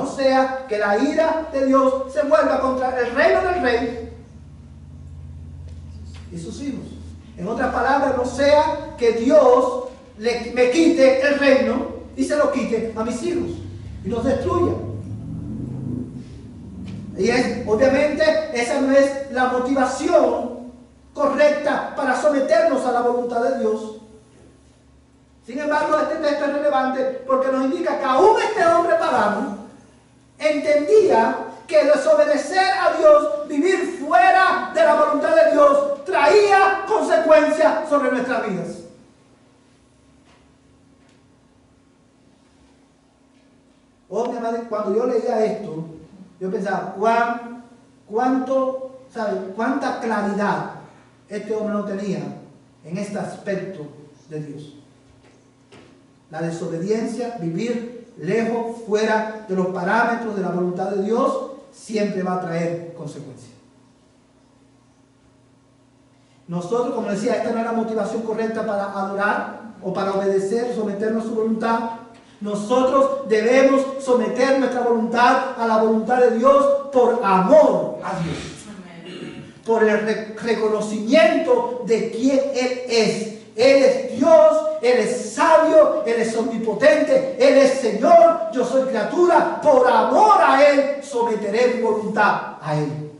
sea que la ira de Dios se vuelva contra el reino del rey y sus hijos. En otras palabras, no sea que Dios me quite el reino y se lo quite a mis hijos y los destruya. Y obviamente esa no es la motivación correcta para someternos a la voluntad de Dios. Sin embargo, este texto es relevante porque nos indica que aún este hombre pagano entendía que desobedecer a Dios, vivir fuera de la voluntad de Dios, traía consecuencias sobre nuestras vidas. Oh, mi madre, cuando yo leía esto, yo pensaba, cuánta claridad este hombre no tenía en este aspecto de Dios. La desobediencia, vivir lejos, fuera de los parámetros de la voluntad de Dios, siempre va a traer consecuencias. Nosotros, como decía, esta no es la motivación correcta para adorar o para obedecer, someternos a su voluntad. Nosotros debemos someter nuestra voluntad a la voluntad de Dios por amor a Dios. Por el reconocimiento de quién Él es. Él es Dios, Él es sabio, Él es omnipotente, Él es Señor, yo soy criatura. Por amor a Él someteré mi voluntad a Él.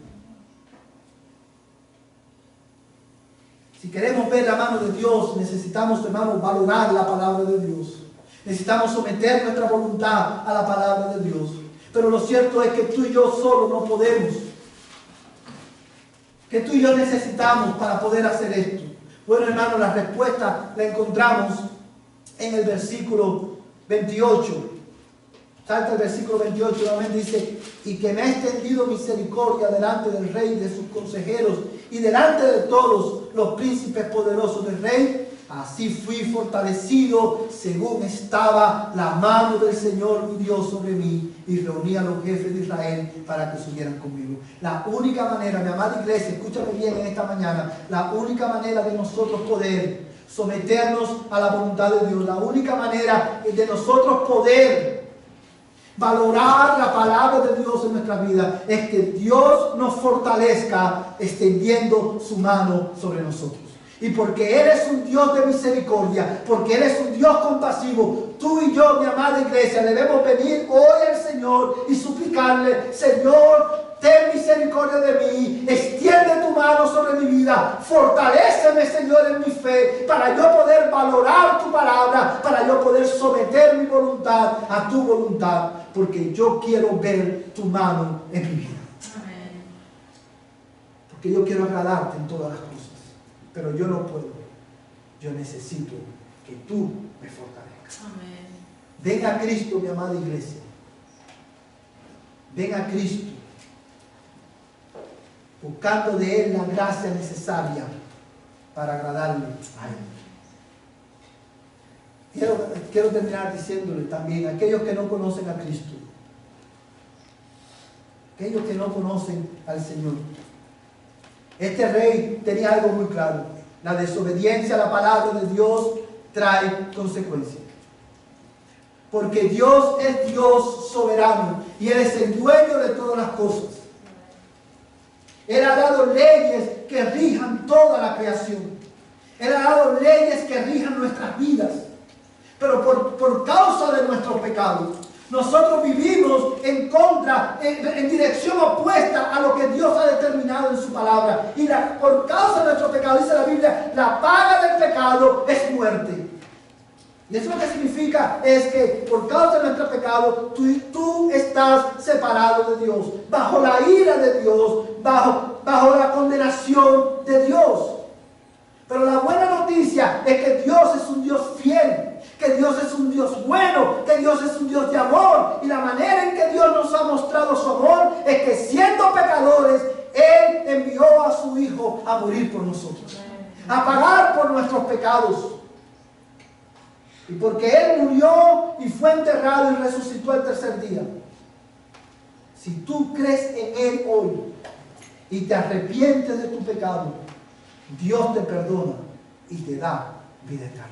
Si queremos ver la mano de Dios, necesitamos, hermanos, valorar la palabra de Dios. Necesitamos someter nuestra voluntad a la palabra de Dios. Pero lo cierto es que tú y yo solo no podemos. Que tú y yo necesitamos para poder hacer esto. Bueno, hermanos, la respuesta la encontramos en el versículo 28. Salta el versículo 28, nuevamente dice: y que me ha extendido misericordia delante del rey y de sus consejeros y delante de todos los príncipes poderosos del rey. Así fui fortalecido según estaba la mano del Señor mi Dios sobre mí, y reuní a los jefes de Israel para que subieran conmigo. La única manera, mi amada iglesia, escúchame bien en esta mañana, la única manera de nosotros poder someternos a la voluntad de Dios, la única manera de nosotros poder valorar la palabra de Dios en nuestra vida es que Dios nos fortalezca extendiendo su mano sobre nosotros. Y porque Él es un Dios de misericordia, porque Él es un Dios compasivo, tú y yo, mi amada iglesia, debemos venir hoy al Señor y suplicarle: Señor, ten misericordia de mí, extiende tu mano sobre mi vida, fortaléceme, Señor, en mi fe, para yo poder valorar tu palabra, para yo poder someter mi voluntad a tu voluntad, porque yo quiero ver tu mano en mi vida. Amén. Porque yo quiero agradarte en todas las cosas. Pero yo no puedo. Yo necesito que tú me fortalezcas. Amén. Ven a Cristo, mi amada iglesia. Ven a Cristo, buscando de Él la gracia necesaria para agradarle a Él. Quiero terminar diciéndole también a aquellos que no conocen a Cristo, aquellos que no conocen al Señor. Este rey tenía algo muy claro: la desobediencia a la palabra de Dios trae consecuencias. Porque Dios es Dios soberano y Él es el dueño de todas las cosas. Él ha dado leyes que rijan toda la creación. Él ha dado leyes que rijan nuestras vidas. Pero por causa de nuestros pecados, nosotros vivimos en contra, en dirección opuesta a lo que Dios ha determinado en su palabra. Y por causa de nuestro pecado, dice la Biblia, la paga del pecado es muerte. Y eso lo que significa es que por causa de nuestro pecado, tú estás separado de Dios, bajo la ira de Dios, bajo la condenación de Dios. Pero la buena noticia es que Dios es un Dios fiel, que Dios es un Dios bueno, que Dios es un Dios de amor. Y la manera en que Dios nos ha mostrado su amor es que, siendo pecadores, Él envió a su Hijo a morir por nosotros, a pagar por nuestros pecados. Y porque Él murió y fue enterrado y resucitó el tercer día, si tú crees en Él hoy y te arrepientes de tu pecado, Dios te perdona y te da vida eterna.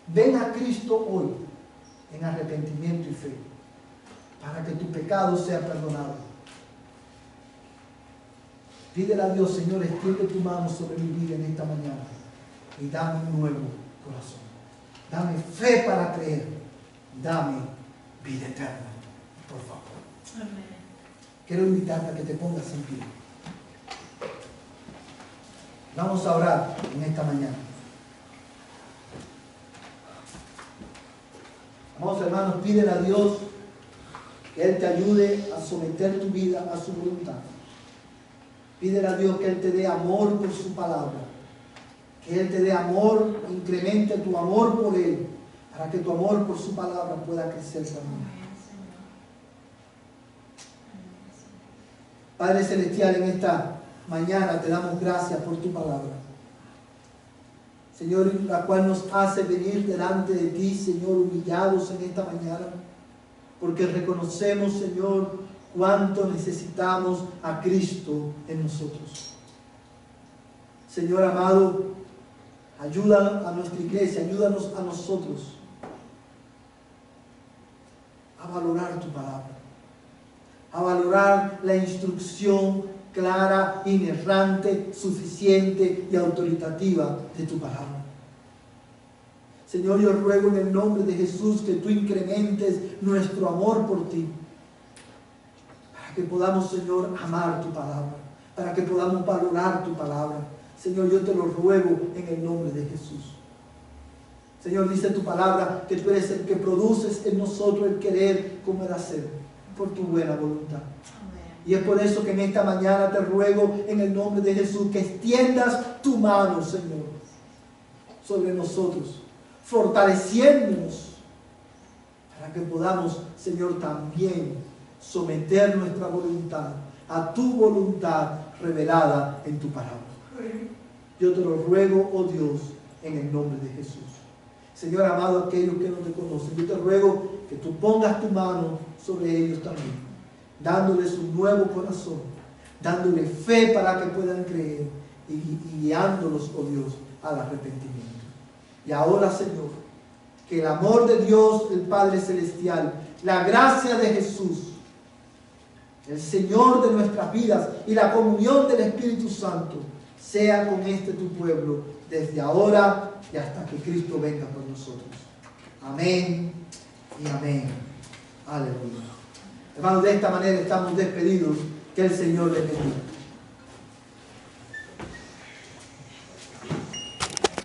Ven a Cristo hoy en arrepentimiento y fe, para que tu pecado sea perdonado. Pídele a Dios: Señor, extiende tu mano sobre mi vida en esta mañana y dame un nuevo corazón. Dame fe para creer. Dame vida eterna, por favor. Amén. Quiero invitarte a que te pongas en pie. Vamos a orar en esta mañana. Vamos, hermanos, pídele a Dios que Él te ayude a someter tu vida a su voluntad. Pídele a Dios que Él te dé amor por su palabra, que Él te dé amor, incremente tu amor por Él, para que tu amor por su palabra pueda crecer también. Padre Celestial, en esta mañana te damos gracias por tu palabra. Señor, la cual nos hace venir delante de ti, Señor, humillados en esta mañana, porque reconocemos, Señor, cuánto necesitamos a Cristo en nosotros. Señor amado, ayuda a nuestra iglesia, ayúdanos a nosotros a valorar tu palabra, a valorar la instrucción clara, inerrante, suficiente y autoritativa de tu palabra. Señor, yo ruego en el nombre de Jesús que tú incrementes nuestro amor por ti, para que podamos, Señor, amar tu palabra, para que podamos valorar tu palabra. Señor, yo te lo ruego en el nombre de Jesús. Señor, dice tu palabra que tú eres el que produces en nosotros el querer como el hacer, por tu buena voluntad. Y es por eso que en esta mañana te ruego en el nombre de Jesús que extiendas tu mano, Señor, sobre nosotros, fortaleciéndonos para que podamos, Señor, también someter nuestra voluntad a tu voluntad revelada en tu palabra. Yo te lo ruego, oh Dios, en el nombre de Jesús. Señor amado, aquellos que no te conocen, yo te ruego que tú pongas tu mano sobre ellos también, dándoles un nuevo corazón, dándole fe para que puedan creer y guiándolos, oh Dios, al arrepentimiento. Y ahora, Señor, que el amor de Dios, el Padre Celestial, la gracia de Jesús, el Señor de nuestras vidas y la comunión del Espíritu Santo sea con este tu pueblo desde ahora y hasta que Cristo venga por nosotros. Amén y amén. Aleluya. Hermanos, de esta manera estamos despedidos. Que el Señor les bendiga.